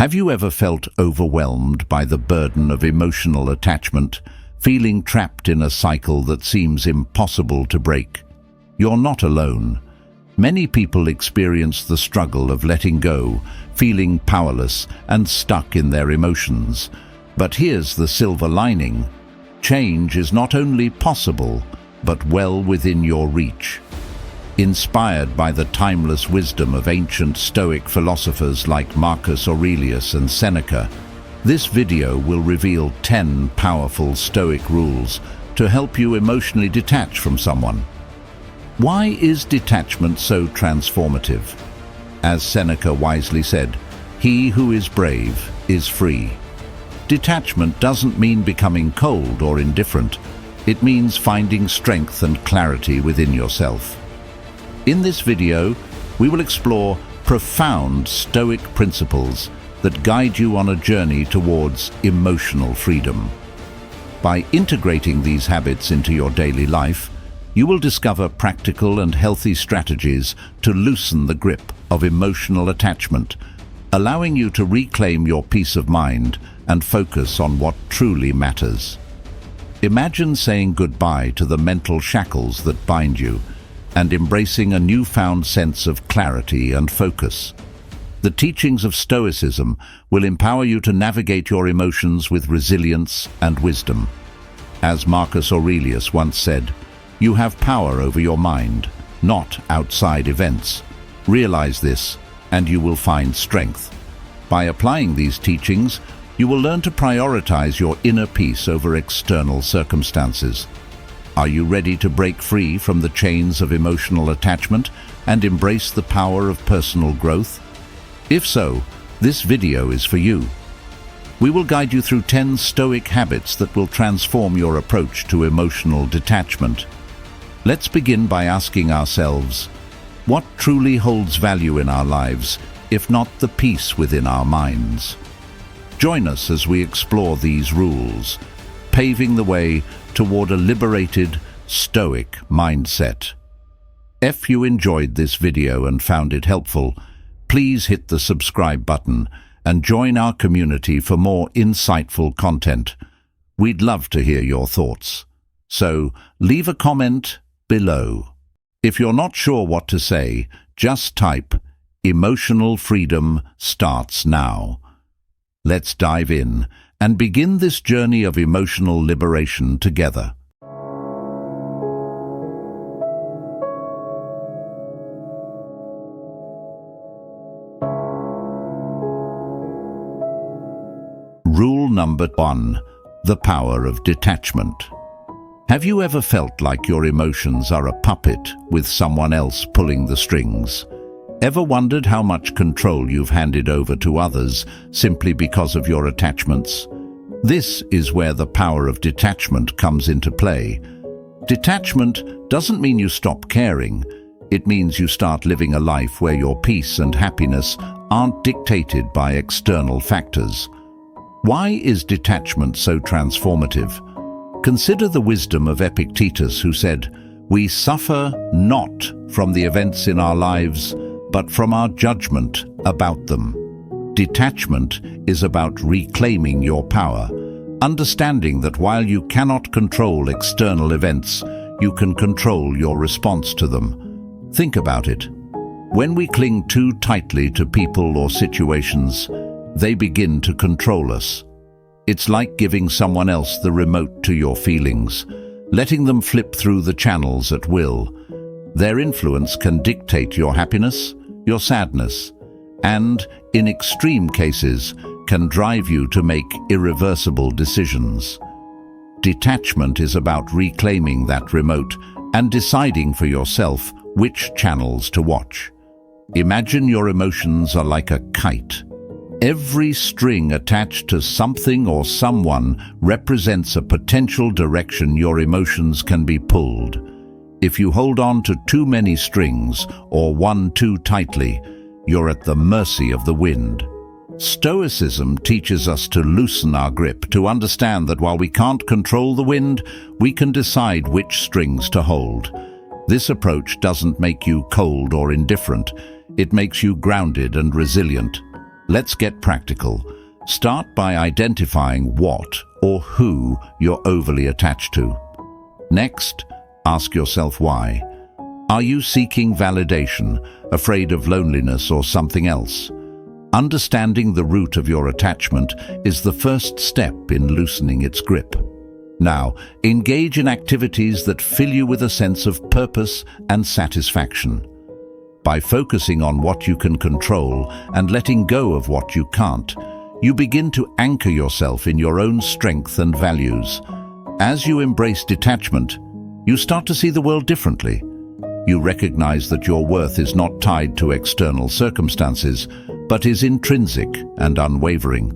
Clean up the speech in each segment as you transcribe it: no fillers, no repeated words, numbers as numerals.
Have you ever felt overwhelmed by the burden of emotional attachment, feeling trapped in a cycle that seems impossible to break? You're not alone. Many people experience the struggle of letting go, feeling powerless and stuck in their emotions. But here's the silver lining. Change is not only possible, but well within your reach. Inspired by the timeless wisdom of ancient Stoic philosophers like Marcus Aurelius and Seneca, this video will reveal 10 powerful Stoic rules to help you emotionally detach from someone. Why is detachment so transformative? As Seneca wisely said, "He who is brave is free." Detachment doesn't mean becoming cold or indifferent. It means finding strength and clarity within yourself. In this video, we will explore profound Stoic principles that guide you on a journey towards emotional freedom. By integrating these habits into your daily life, you will discover practical and healthy strategies to loosen the grip of emotional attachment, allowing you to reclaim your peace of mind and focus on what truly matters. Imagine saying goodbye to the mental shackles that bind you and embracing a newfound sense of clarity and focus. The teachings of Stoicism will empower you to navigate your emotions with resilience and wisdom. As Marcus Aurelius once said, "You have power over your mind, not outside events. Realize this, and you will find strength." By applying these teachings, you will learn to prioritize your inner peace over external circumstances. Are you ready to break free from the chains of emotional attachment and embrace the power of personal growth? If so, this video is for you. We will guide you through 10 Stoic habits that will transform your approach to emotional detachment. Let's begin by asking ourselves, what truly holds value in our lives, if not the peace within our minds? Join us as we explore these rules, paving the way toward a liberated, Stoic mindset. If you enjoyed this video and found it helpful, please hit the subscribe button and join our community for more insightful content. We'd love to hear your thoughts. So, leave a comment below. If you're not sure what to say, just type "Emotional freedom starts now." Let's dive in and begin this journey of emotional liberation together. Rule number 1: the power of detachment. Have you ever felt like your emotions are a puppet with someone else pulling the strings? Ever wondered how much control you've handed over to others simply because of your attachments? This is where the power of detachment comes into play. Detachment doesn't mean you stop caring. It means you start living a life where your peace and happiness aren't dictated by external factors. Why is detachment so transformative? Consider the wisdom of Epictetus, who said, "We suffer not from the events in our lives, but from our judgment about them." Detachment is about reclaiming your power, understanding that while you cannot control external events, you can control your response to them. Think about it. When we cling too tightly to people or situations, they begin to control us. It's like giving someone else the remote to your feelings, letting them flip through the channels at will. Their influence can dictate your happiness, your sadness, and, in extreme cases, can drive you to make irreversible decisions. Detachment is about reclaiming that remote and deciding for yourself which channels to watch. Imagine your emotions are like a kite. Every string attached to something or someone represents a potential direction your emotions can be pulled. If you hold on to too many strings or one too tightly, you're at the mercy of the wind. Stoicism teaches us to loosen our grip, to understand that while we can't control the wind, we can decide which strings to hold. This approach doesn't make you cold or indifferent. It makes you grounded and resilient. Let's get practical. Start by identifying what or who you're overly attached to. Next, ask yourself why. Are you seeking validation, afraid of loneliness, or something else? Understanding the root of your attachment is the first step in loosening its grip. Now, engage in activities that fill you with a sense of purpose and satisfaction. By focusing on what you can control and letting go of what you can't, you begin to anchor yourself in your own strength and values. As you embrace detachment, you start to see the world differently. You recognize that your worth is not tied to external circumstances, but is intrinsic and unwavering.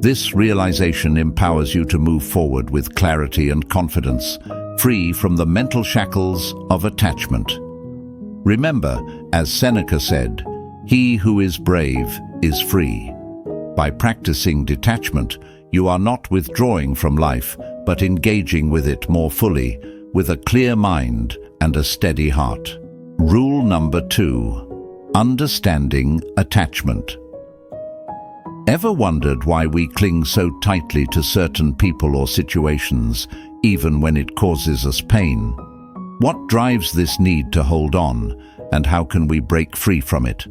This realization empowers you to move forward with clarity and confidence, free from the mental shackles of attachment. Remember, as Seneca said, "He who is brave is free." By practicing detachment, you are not withdrawing from life, but engaging with it more fully, with a clear mind and a steady heart. Rule number 2. Understanding attachment. Ever wondered why we cling so tightly to certain people or situations, even when it causes us pain? What drives this need to hold on, and how can we break free from it?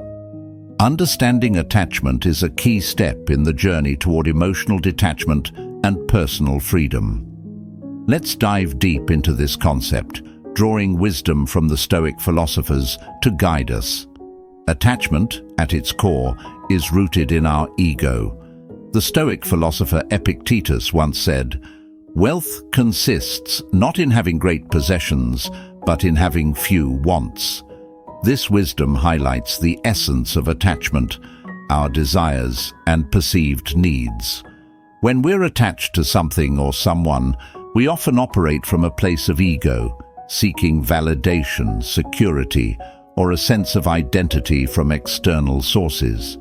Understanding attachment is a key step in the journey toward emotional detachment and personal freedom. Let's dive deep into this concept, drawing wisdom from the Stoic philosophers to guide us. Attachment, at its core, is rooted in our ego. The Stoic philosopher Epictetus once said, "Wealth consists not in having great possessions, but in having few wants." This wisdom highlights the essence of attachment, our desires and perceived needs. When we're attached to something or someone, we often operate from a place of ego, seeking validation, security, or a sense of identity from external sources.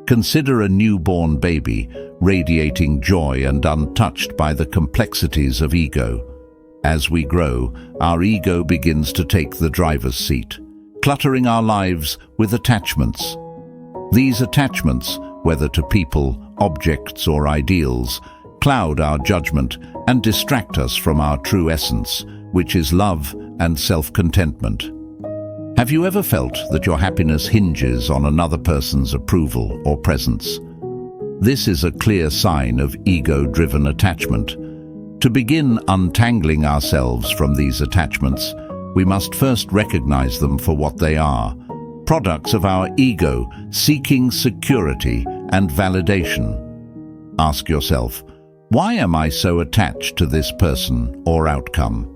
Consider a newborn baby, radiating joy and untouched by the complexities of ego. As we grow, our ego begins to take the driver's seat, cluttering our lives with attachments. These attachments, whether to people, objects, or ideals, cloud our judgment and distract us from our true essence, which is love and self-contentment. Have you ever felt that your happiness hinges on another person's approval or presence? This is a clear sign of ego-driven attachment. To begin untangling ourselves from these attachments, we must first recognize them for what they are: products of our ego seeking security and validation. Ask yourself, why am I so attached to this person or outcome?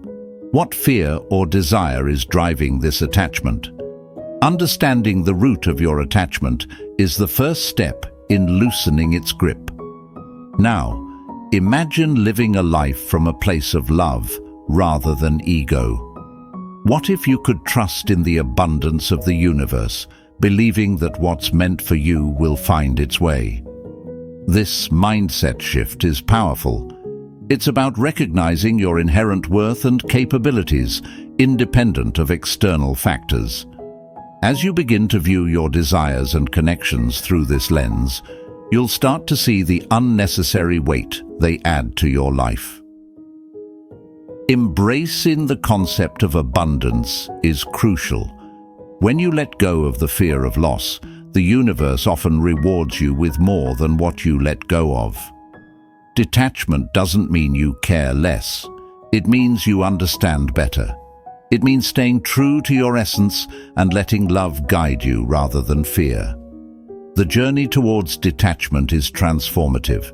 What fear or desire is driving this attachment? Understanding the root of your attachment is the first step in loosening its grip. Now, imagine living a life from a place of love rather than ego. What if you could trust in the abundance of the universe, believing that what's meant for you will find its way? This mindset shift is powerful. It's about recognizing your inherent worth and capabilities, independent of external factors. As you begin to view your desires and connections through this lens, you'll start to see the unnecessary weight they add to your life. Embracing the concept of abundance is crucial. When you let go of the fear of loss, the universe often rewards you with more than what you let go of. Detachment doesn't mean you care less. It means you understand better. It means staying true to your essence and letting love guide you rather than fear. The journey towards detachment is transformative.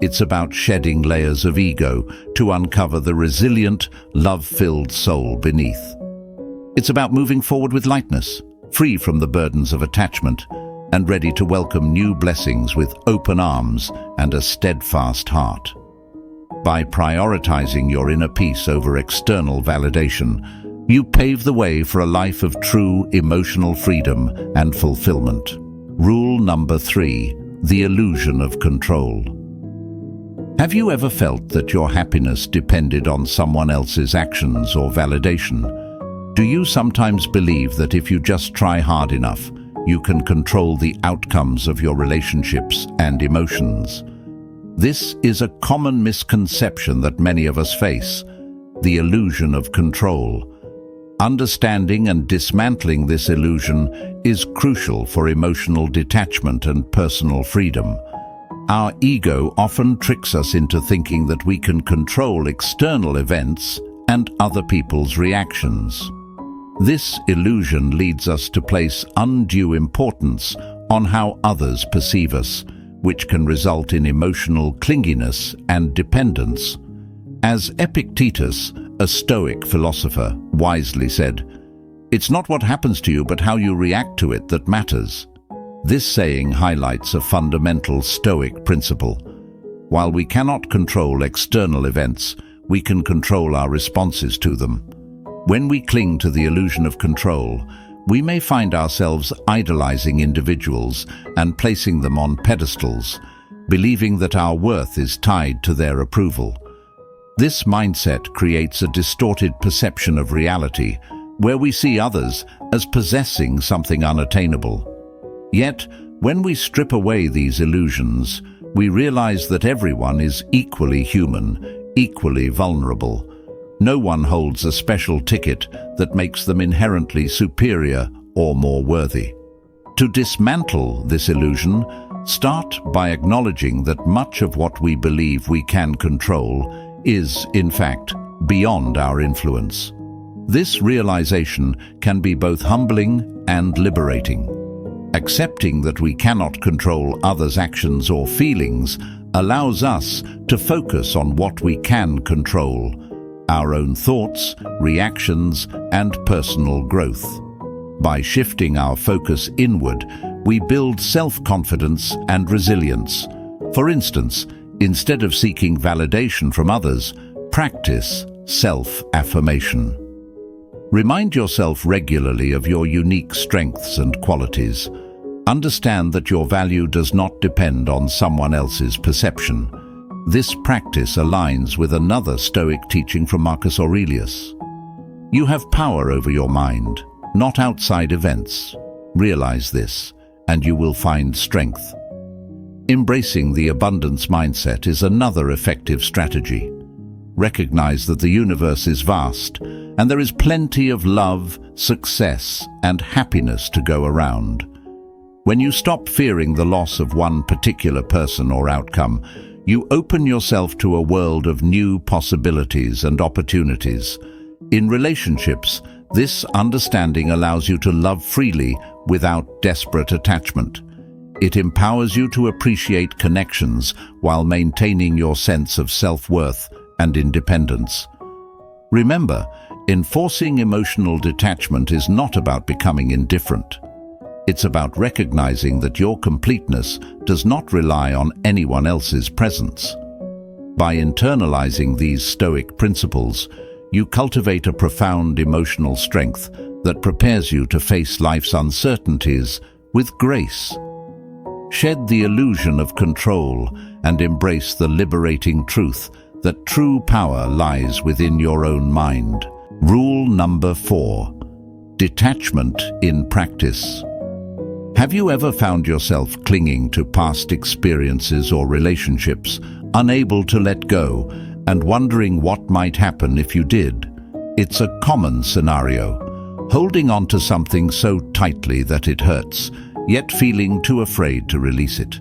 It's about shedding layers of ego to uncover the resilient, love-filled soul beneath. It's about moving forward with lightness, free from the burdens of attachment, and ready to welcome new blessings with open arms and a steadfast heart. By prioritizing your inner peace over external validation, you pave the way for a life of true emotional freedom and fulfillment. Rule number 3: the illusion of control. Have you ever felt that your happiness depended on someone else's actions or validation? Do you sometimes believe that if you just try hard enough, you can control the outcomes of your relationships and emotions. This is a common misconception that many of us face, the illusion of control. Understanding and dismantling this illusion is crucial for emotional detachment and personal freedom. Our ego often tricks us into thinking that we can control external events and other people's reactions. This illusion leads us to place undue importance on how others perceive us, which can result in emotional clinginess and dependence. As Epictetus, a Stoic philosopher, wisely said, "It's not what happens to you but how you react to it that matters." This saying highlights a fundamental Stoic principle. While we cannot control external events, we can control our responses to them. When we cling to the illusion of control, we may find ourselves idolizing individuals and placing them on pedestals, believing that our worth is tied to their approval. This mindset creates a distorted perception of reality, where we see others as possessing something unattainable. Yet, when we strip away these illusions, we realize that everyone is equally human, equally vulnerable. No one holds a special ticket that makes them inherently superior or more worthy. To dismantle this illusion, start by acknowledging that much of what we believe we can control is, in fact, beyond our influence. This realization can be both humbling and liberating. Accepting that we cannot control others' actions or feelings allows us to focus on what we can control: our own thoughts, reactions, and personal growth. By shifting our focus inward, we build self-confidence and resilience. For instance, instead of seeking validation from others, practice self-affirmation. Remind yourself regularly of your unique strengths and qualities. Understand that your value does not depend on someone else's perception. This practice aligns with another Stoic teaching from Marcus Aurelius. You have power over your mind, not outside events. Realize this, and you will find strength. Embracing the abundance mindset is another effective strategy. Recognize that the universe is vast, and there is plenty of love, success, and happiness to go around. When you stop fearing the loss of one particular person or outcome, you open yourself to a world of new possibilities and opportunities. In relationships, this understanding allows you to love freely without desperate attachment. It empowers you to appreciate connections while maintaining your sense of self-worth and independence. Remember, enforcing emotional detachment is not about becoming indifferent. It's about recognizing that your completeness does not rely on anyone else's presence. By internalizing these Stoic principles, you cultivate a profound emotional strength that prepares you to face life's uncertainties with grace. Shed the illusion of control and embrace the liberating truth that true power lies within your own mind. Rule number 4: detachment in practice. Have you ever found yourself clinging to past experiences or relationships, unable to let go, and wondering what might happen if you did? It's a common scenario, holding on to something so tightly that it hurts, yet feeling too afraid to release it.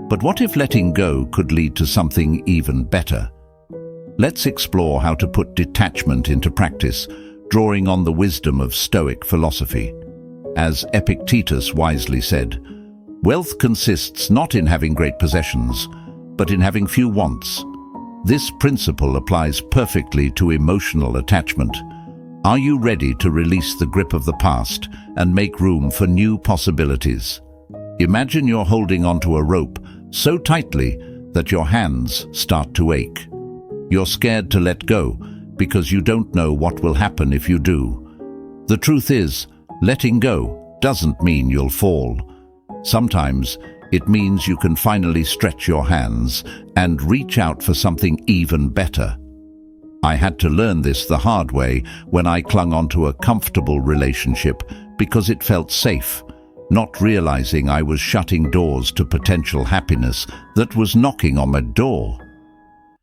But what if letting go could lead to something even better? Let's explore how to put detachment into practice, drawing on the wisdom of Stoic philosophy. As Epictetus wisely said, "Wealth consists not in having great possessions, but in having few wants." This principle applies perfectly to emotional attachment. Are you ready to release the grip of the past and make room for new possibilities? Imagine you're holding onto a rope so tightly that your hands start to ache. You're scared to let go because you don't know what will happen if you do. The truth is, letting go doesn't mean you'll fall. Sometimes it means you can finally stretch your hands and reach out for something even better. I had to learn this the hard way when I clung onto a comfortable relationship because it felt safe. not realizing I was shutting doors to potential happiness that was knocking on my door.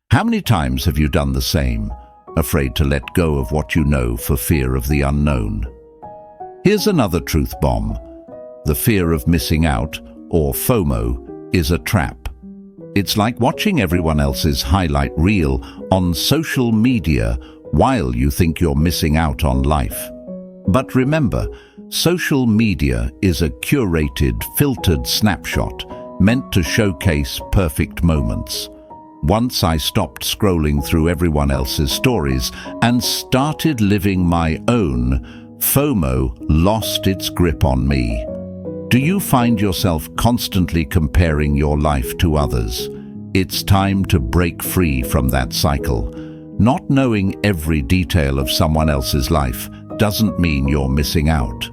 How many times have you done the same, afraid to let go of what you know for fear of the unknown? Here's another truth bomb. The fear of missing out, or FOMO, is a trap. It's like watching everyone else's highlight reel on social media while you think you're missing out on life. But remember, social media is a curated, filtered snapshot meant to showcase perfect moments. Once I stopped scrolling through everyone else's stories and started living my own, FOMO lost its grip on me. Do you find yourself constantly comparing your life to others? It's time to break free from that cycle. Not knowing every detail of someone else's life doesn't mean you're missing out.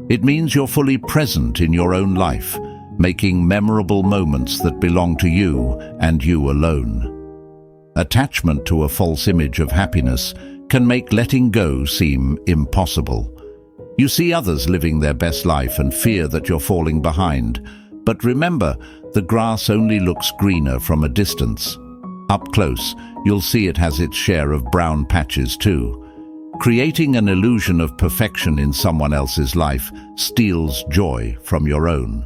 It means you're fully present in your own life, making memorable moments that belong to you and you alone. Attachment to a false image of happiness can make letting go seem impossible. You see others living their best life and fear that you're falling behind. But remember, the grass only looks greener from a distance. Up close, you'll see it has its share of brown patches too. Creating an illusion of perfection in someone else's life steals joy from your own.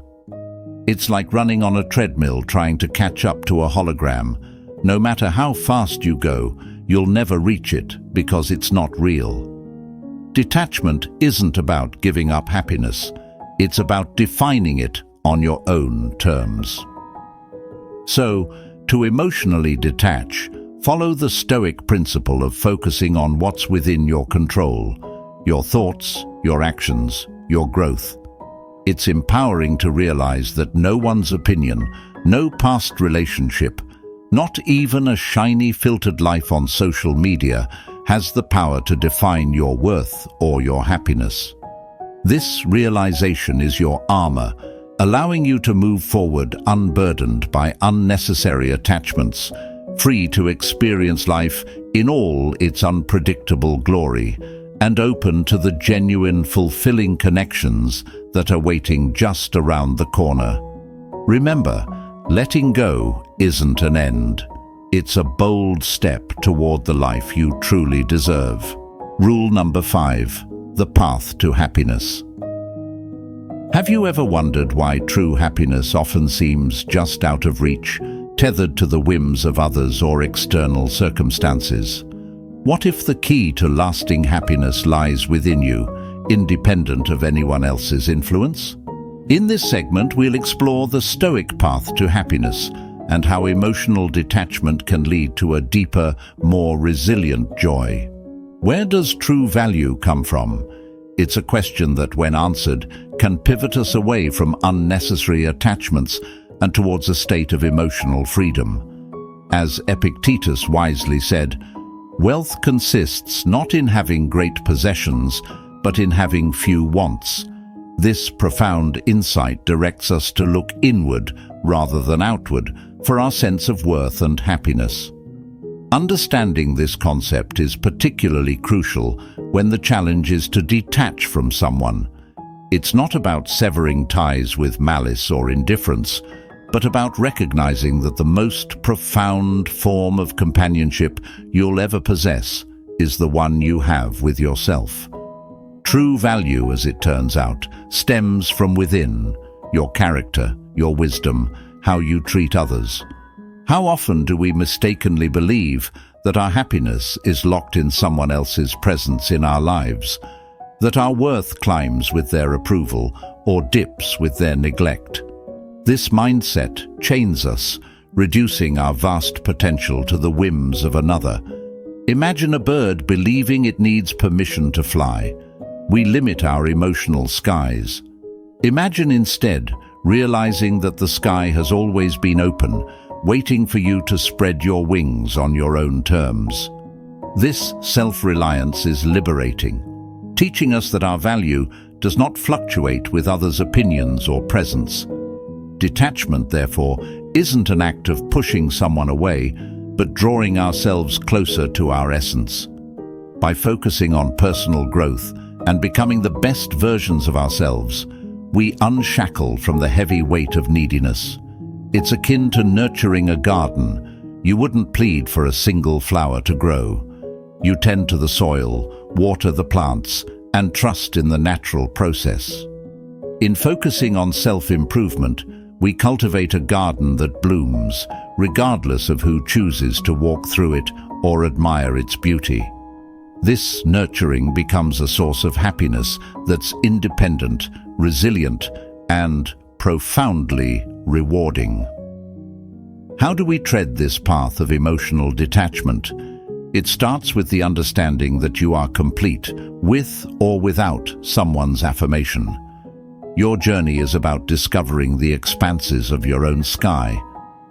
It's like running on a treadmill trying to catch up to a hologram. No matter how fast you go, you'll never reach it because it's not real. Detachment isn't about giving up happiness. It's about defining it on your own terms. So, to emotionally detach, follow the Stoic principle of focusing on what's within your control, your thoughts, your actions, your growth. It's empowering to realize that no one's opinion, no past relationship, not even a shiny filtered life on social media has the power to define your worth or your happiness. This realization is your armor, allowing you to move forward unburdened by unnecessary attachments, free to experience life in all its unpredictable glory, and open to the genuine, fulfilling connections that are waiting just around the corner. Remember, letting go isn't an end. It's a bold step toward the life you truly deserve. Rule number 5, the path to happiness. Have you ever wondered why true happiness often seems just out of reach, tethered to the whims of others or external circumstances? What if the key to lasting happiness lies within you, independent of anyone else's influence? In this segment, we'll explore the Stoic path to happiness and how emotional detachment can lead to a deeper, more resilient joy. Where does true value come from? It's a question that, when answered, can pivot us away from unnecessary attachments and towards a state of emotional freedom. As Epictetus wisely said, "Wealth consists not in having great possessions, but in having few wants." This profound insight directs us to look inward rather than outward for our sense of worth and happiness. Understanding this concept is particularly crucial when the challenge is to detach from someone. It's not about severing ties with malice or indifference, but about recognizing that the most profound form of companionship you'll ever possess is the one you have with yourself. True value, as it turns out, stems from within: your character, your wisdom, how you treat others. How often do we mistakenly believe that our happiness is locked in someone else's presence in our lives, that our worth climbs with their approval or dips with their neglect? This mindset chains us, reducing our vast potential to the whims of another. Imagine a bird believing it needs permission to fly. We limit our emotional skies. Imagine instead realizing that the sky has always been open, waiting for you to spread your wings on your own terms. This self-reliance is liberating, teaching us that our value does not fluctuate with others' opinions or presence. Detachment, therefore, isn't an act of pushing someone away, but drawing ourselves closer to our essence. By focusing on personal growth and becoming the best versions of ourselves, we unshackle from the heavy weight of neediness. It's akin to nurturing a garden. You wouldn't plead for a single flower to grow. You tend to the soil, water the plants, and trust in the natural process. In focusing on self-improvement, we cultivate a garden that blooms, regardless of who chooses to walk through it or admire its beauty. This nurturing becomes a source of happiness that's independent, resilient, and profoundly rewarding. How do we tread this path of emotional detachment? It starts with the understanding that you are complete, with or without someone's affirmation. Your journey is about discovering the expanses of your own sky,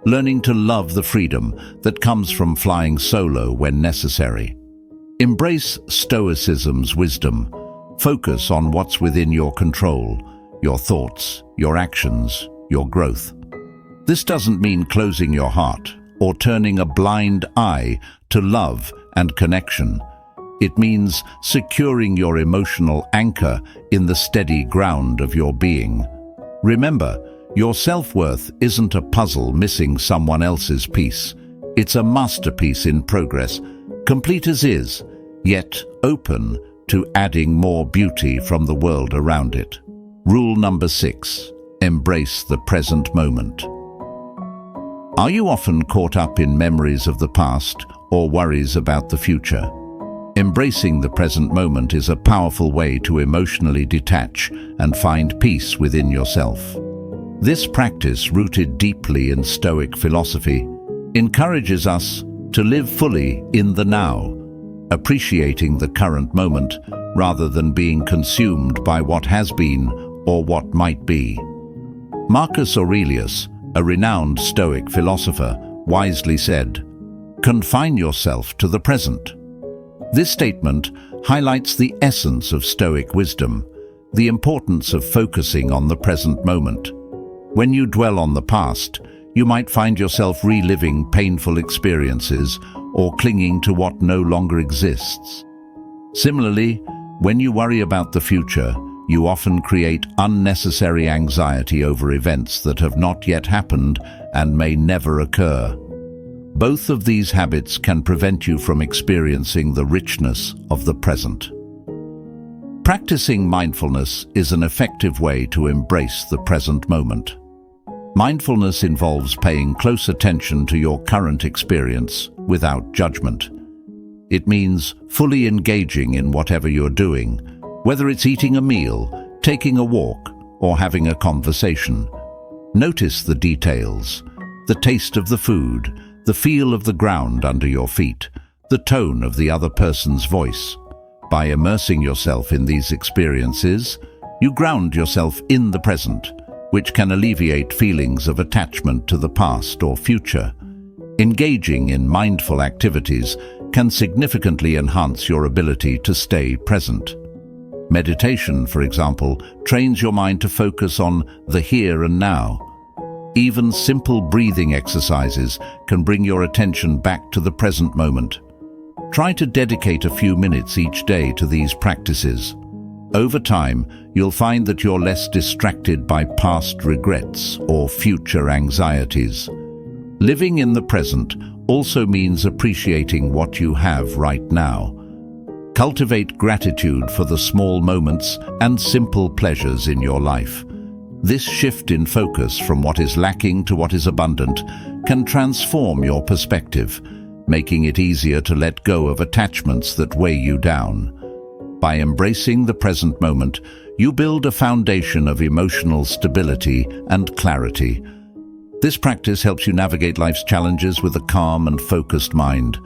learning to love the freedom that comes from flying solo when necessary. Embrace Stoicism's wisdom. Focus on what's within your control, your thoughts, your actions, your growth. This doesn't mean closing your heart or turning a blind eye to love and connection. It means securing your emotional anchor in the steady ground of your being. Remember, your self-worth isn't a puzzle missing someone else's piece. It's a masterpiece in progress, complete as is, yet open to adding more beauty from the world around it. Rule number 6. Embrace the present moment. Are you often caught up in memories of the past or worries about the future? Embracing the present moment is a powerful way to emotionally detach and find peace within yourself. This practice, rooted deeply in Stoic philosophy, encourages us to live fully in the now, appreciating the current moment rather than being consumed by what has been or what might be. Marcus Aurelius, a renowned Stoic philosopher, wisely said, "Confine yourself to the present." This statement highlights the essence of Stoic wisdom, the importance of focusing on the present moment. When you dwell on the past, you might find yourself reliving painful experiences or clinging to what no longer exists. Similarly, when you worry about the future, you often create unnecessary anxiety over events that have not yet happened and may never occur. Both of these habits can prevent you from experiencing the richness of the present. Practicing mindfulness is an effective way to embrace the present moment. Mindfulness involves paying close attention to your current experience without judgment. It means fully engaging in whatever you're doing, whether it's eating a meal, taking a walk, or having a conversation. Notice the details, the taste of the food, the feel of the ground under your feet, the tone of the other person's voice. By immersing yourself in these experiences, you ground yourself in the present, which can alleviate feelings of attachment to the past or future. Engaging in mindful activities can significantly enhance your ability to stay present. Meditation, for example, trains your mind to focus on the here and now. Even simple breathing exercises can bring your attention back to the present moment. Try to dedicate a few minutes each day to these practices. Over time, you'll find that you're less distracted by past regrets or future anxieties. Living in the present also means appreciating what you have right now. Cultivate gratitude for the small moments and simple pleasures in your life. This shift in focus from what is lacking to what is abundant can transform your perspective, making it easier to let go of attachments that weigh you down. By embracing the present moment, you build a foundation of emotional stability and clarity. This practice helps you navigate life's challenges with a calm and focused mind,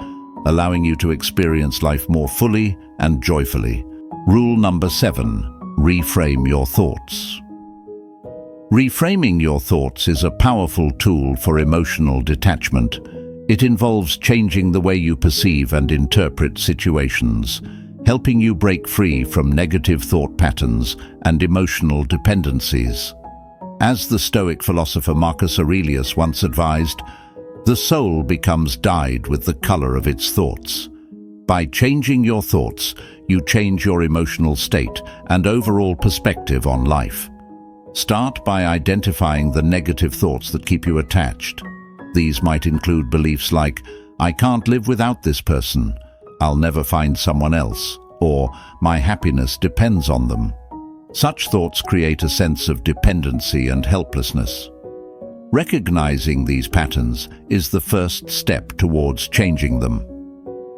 allowing you to experience life more fully and joyfully. Rule number 7. Reframe your thoughts. Reframing your thoughts is a powerful tool for emotional detachment. It involves changing the way you perceive and interpret situations, helping you break free from negative thought patterns and emotional dependencies. As the Stoic philosopher Marcus Aurelius once advised, the soul becomes dyed with the color of its thoughts. By changing your thoughts, you change your emotional state and overall perspective on life. Start by identifying the negative thoughts that keep you attached. These might include beliefs like, "I can't live without this person," "I'll never find someone else," or "My happiness depends on them." Such thoughts create a sense of dependency and helplessness. Recognizing these patterns is the first step towards changing them.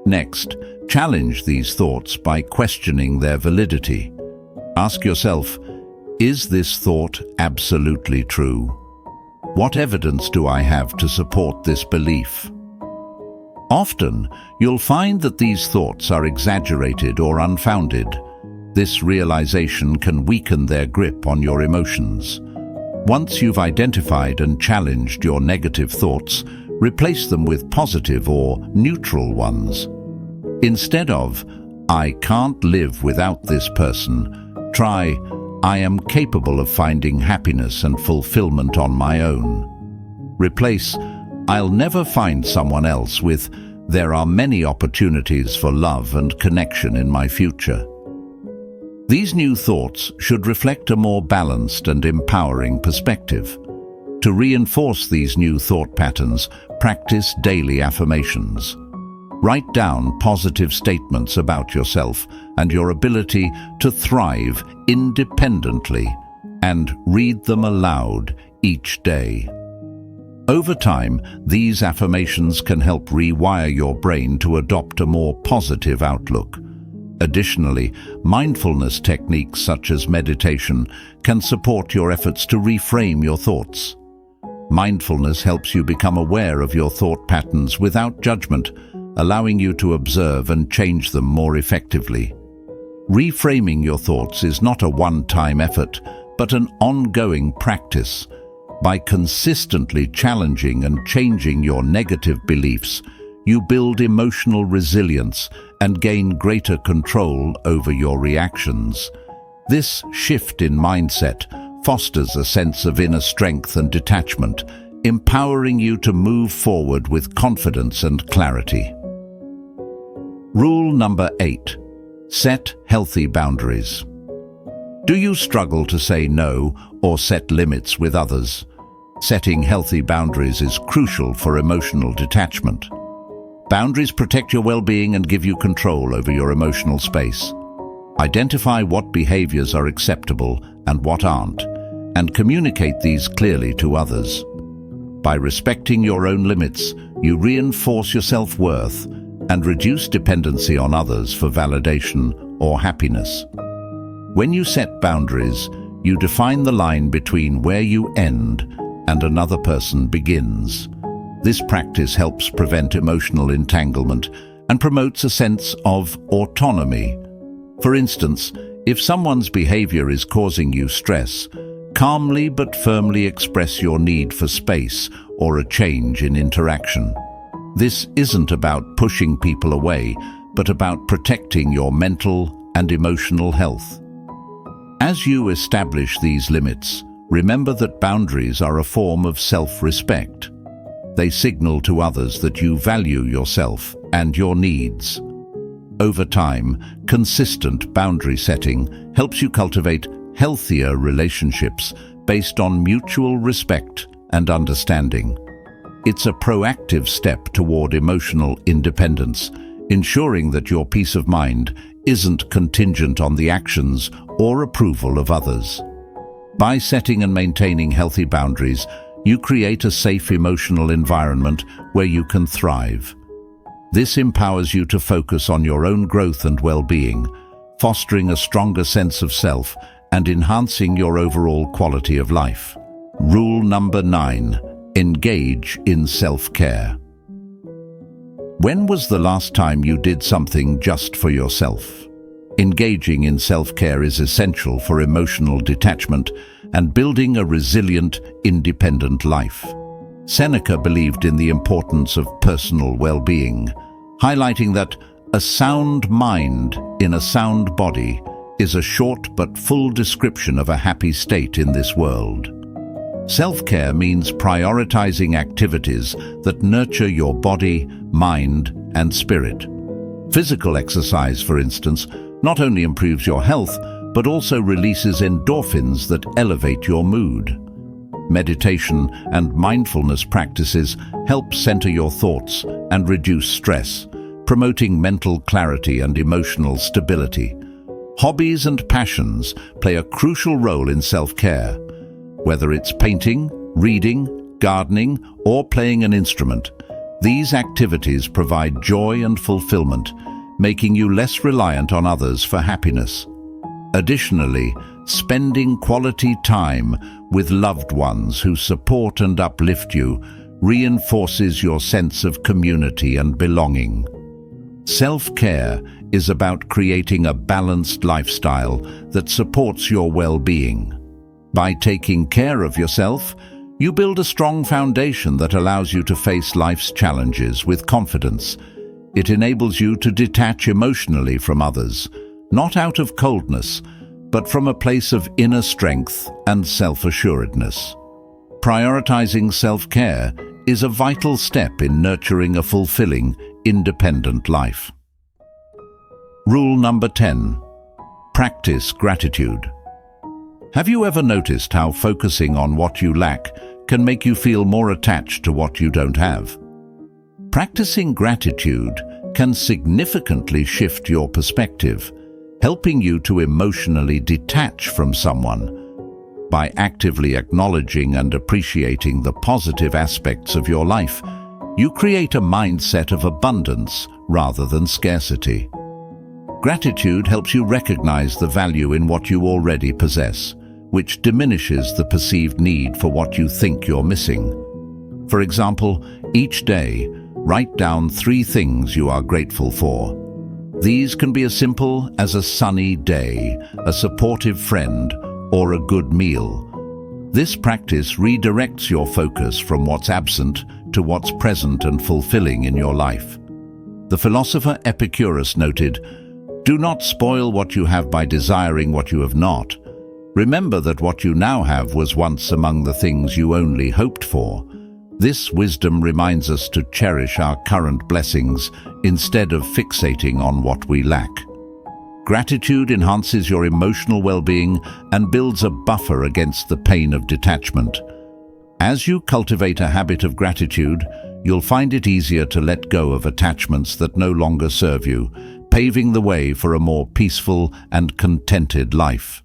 Next, challenge these thoughts by questioning their validity. Ask yourself, is this thought absolutely true? What evidence do I have to support this belief? Often, you'll find that these thoughts are exaggerated or unfounded. This realization can weaken their grip on your emotions. Once you've identified and challenged your negative thoughts, replace them with positive or neutral ones. Instead of, "I can't live without this person," try, "I am capable of finding happiness and fulfillment on my own." Replace, "I'll never find someone else," with, "There are many opportunities for love and connection in my future." These new thoughts should reflect a more balanced and empowering perspective. To reinforce these new thought patterns, practice daily affirmations. Write down positive statements about yourself and your ability to thrive independently, and read them aloud each day. Over time, these affirmations can help rewire your brain to adopt a more positive outlook. Additionally, mindfulness techniques such as meditation can support your efforts to reframe your thoughts. Mindfulness helps you become aware of your thought patterns without judgment, allowing you to observe and change them more effectively. Reframing your thoughts is not a one-time effort, but an ongoing practice. By consistently challenging and changing your negative beliefs, you build emotional resilience and gain greater control over your reactions. This shift in mindset fosters a sense of inner strength and detachment, empowering you to move forward with confidence and clarity. Rule number 8. Set healthy boundaries. Do you struggle to say no or set limits with others? Setting healthy boundaries is crucial for emotional detachment. Boundaries protect your well-being and give you control over your emotional space. Identify what behaviors are acceptable and what aren't, and communicate these clearly to others. By respecting your own limits, you reinforce your self-worth and reduce dependency on others for validation or happiness. When you set boundaries, you define the line between where you end and another person begins. This practice helps prevent emotional entanglement and promotes a sense of autonomy. For instance, if someone's behavior is causing you stress, calmly but firmly express your need for space or a change in interaction. This isn't about pushing people away, but about protecting your mental and emotional health. As you establish these limits, remember that boundaries are a form of self-respect. They signal to others that you value yourself and your needs. Over time, consistent boundary setting helps you cultivate healthier relationships based on mutual respect and understanding. It's a proactive step toward emotional independence, ensuring that your peace of mind isn't contingent on the actions or approval of others. By setting and maintaining healthy boundaries, you create a safe emotional environment where you can thrive. This empowers you to focus on your own growth and well-being, fostering a stronger sense of self and enhancing your overall quality of life. Rule number 9. Engage in self-care. When was the last time you did something just for yourself? Engaging in self-care is essential for emotional detachment and building a resilient, independent life. Seneca believed in the importance of personal well-being, highlighting that a sound mind in a sound body is a short but full description of a happy state in this world. Self-care means prioritizing activities that nurture your body, mind, and spirit. Physical exercise, for instance, not only improves your health, but also releases endorphins that elevate your mood. Meditation and mindfulness practices help center your thoughts and reduce stress, promoting mental clarity and emotional stability. Hobbies and passions play a crucial role in self-care. Whether it's painting, reading, gardening, or playing an instrument, these activities provide joy and fulfillment, making you less reliant on others for happiness. Additionally, spending quality time with loved ones who support and uplift you reinforces your sense of community and belonging. Self-care is about creating a balanced lifestyle that supports your well-being. By taking care of yourself, you build a strong foundation that allows you to face life's challenges with confidence. It enables you to detach emotionally from others, not out of coldness, but from a place of inner strength and self-assuredness. Prioritizing self-care is a vital step in nurturing a fulfilling, independent life. Rule number 10. Practice gratitude. Have you ever noticed how focusing on what you lack can make you feel more attached to what you don't have? Practicing gratitude can significantly shift your perspective, helping you to emotionally detach from someone. By actively acknowledging and appreciating the positive aspects of your life, you create a mindset of abundance rather than scarcity. Gratitude helps you recognize the value in what you already possess, which diminishes the perceived need for what you think you're missing. For example, each day, write down 3 things you are grateful for. These can be as simple as a sunny day, a supportive friend, or a good meal. This practice redirects your focus from what's absent to what's present and fulfilling in your life. The philosopher Epicurus noted, "Do not spoil what you have by desiring what you have not. Remember that what you now have was once among the things you only hoped for." This wisdom reminds us to cherish our current blessings instead of fixating on what we lack. Gratitude enhances your emotional well-being and builds a buffer against the pain of detachment. As you cultivate a habit of gratitude, you'll find it easier to let go of attachments that no longer serve you, paving the way for a more peaceful and contented life.